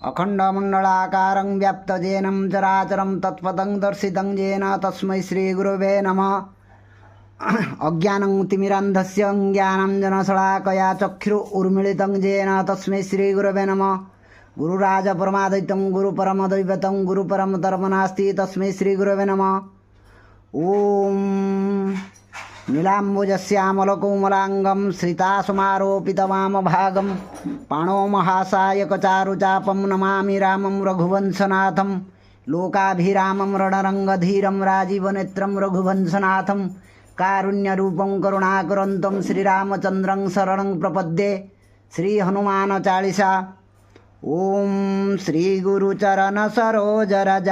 अखण्डमण्डलाकारं व्याप्तजेनं चराचरं तत्पदं दर्शितं येन तस्मै श्रीगुरवे नमः। अज्ञानं तिमिरान्धस्य ज्ञानाञ्जनशलाकया चक्षुरुन्मीलितं येन तस्मै श्रीगुरवे नमः। गुरुराज परमाद्वैतं गुरुपरमदैवतं गुरुपरमतरं नास्ति तस्मै श्रीगुरवे नमः। ॐ नीलाम्बुजश्यामलकोमलाङ्गं श्रितासुमारोपितवामभागं पाणो महासायकचारुचापं नमामि रामं रघुवंशनाथं। लोकाभिरामं रणरङ्गधीरं राजीवनेत्रं रघुवंशनाथं। कारुण्यरूपं करुणाकरन्तं श्रीरामचन्द्रं शरणं प्रपद्ये। श्रीहनुमान चालीसा। ओम श्रीगुरुचरण सरोजरज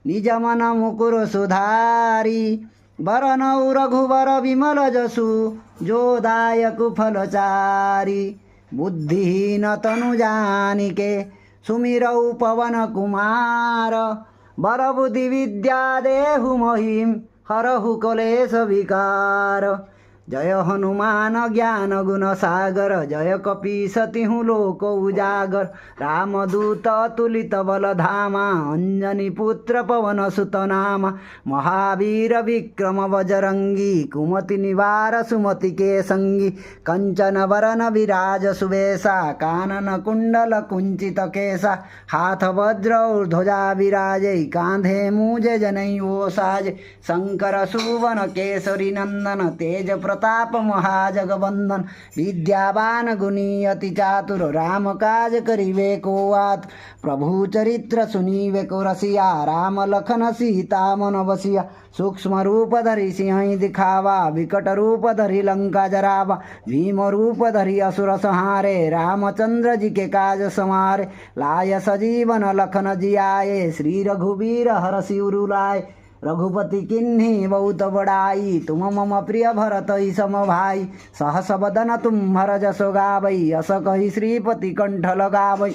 निजमन मुकुर सुधारी वरनौ रघुवर विमल जसु जोदायक फलचारी। बुद्धिहीन तनु जानिके सुमिरौ पवन कुमार बरबुद्धि विद्या देहु महिम हरहु कलेश विकार। जय हनुमान ज्ञान गुण सागर जय कपीस तिहु लोक उजागर। रामदूत तुलित बल धामा अंजनी पुत्र पवन सुत नामा। महावीर विक्रम बजरंगी कुमति निवार सुमति के संगी। कंचन वरन विराज सुवेशा कानन कुंडल कुंचित केसा। हाथ वज्र ध्वजा विराजे कांधे मूजे जनेऊ साजे। शंकर सुवन केसरी नंदन तेज प्रताप महाजगवंदन। विद्यावान गुणी अति चातुर राम काज करिवे को आतुर। प्रभु चरित्र सुनिवे को रसिया राम लखन सीता मन बसिया। सूक्ष्म रूप धरि सिंह दिखावा विकट रूप धरि लंका जरावा। भीम रूप धरि असुर संहारे रामचंद्र जी के काज समारे। लाय सजीवन लखन जियाए श्री रघुवीर हरषि उर लाए। रघुपति किन्हीं बहुत बड़ाई तुम मम प्रिय भरत सम भाई। सहस बदन तुम्हर जसो गावई अस कहि श्रीपति कंठ लगावई।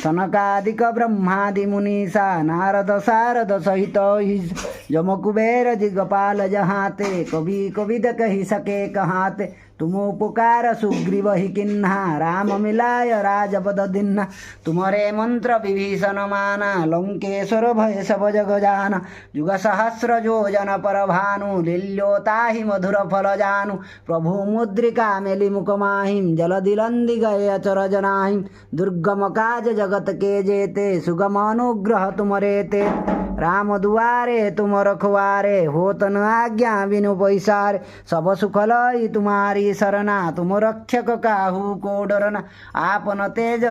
सनकादिक ब्रह्मादि मुनीसा नारद सारद सहित जम कुबेर दिगपाल जहाते। कवि कविद कहि सके कहाते तुम उपकार सुग्रीव ही किन्हा। राम मिलाय राजपद दिन्हा तुम्हारे मंत्र विभीषण माना। लंकेश्वर भय सब जग जाना जुग सहस्र योजन पर भानु। लील्योताहि मधुर फल जानु प्रभु मुद्रिका मेलि मुख माहिम। जल दिलंदि गए अचर जनाहिम दुर्गम काज जगत के जेते। सुगम अनुग्रह तुमरे ते राम दुआरे तुम रखवारे। होत न आज्ञा बिनु पैसारे सब सुख लई तुम्हारी सरना। तुम रक्षक काहू को डरना आपन तेज